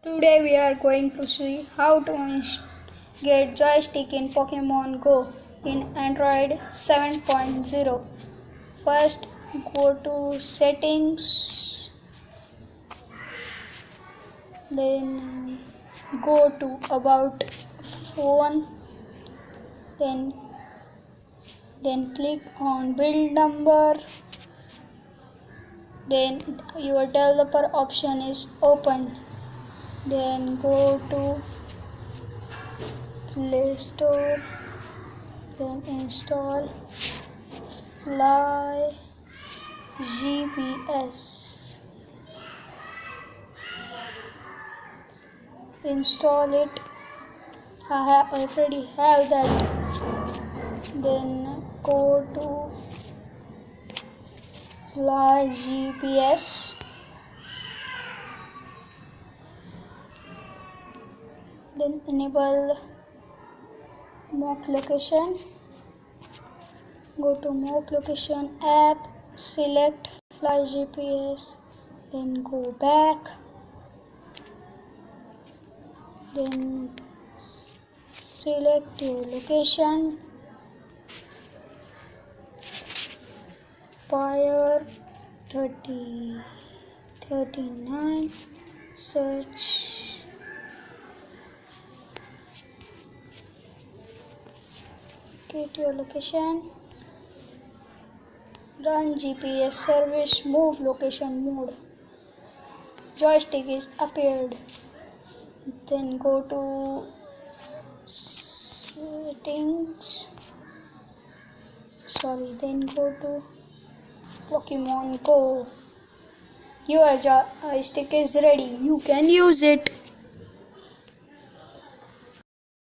Today we are going to see how to get joystick in Pokemon Go in Android 7.0. First, go to settings, then go to about phone, then click on build number, then your developer option is open. Then go to Play Store, then install Fly GPS. Install it. I already have that. Then go to Fly GPS. Then enable mock location. Go to mock location app, select Fly GPS, then go back, then select your location, Fire 39, search. Get your location, run GPS service, move location mode. Joystick is appeared. Then go to settings. Then go to Pokemon Go. Your joystick is ready. You can use it.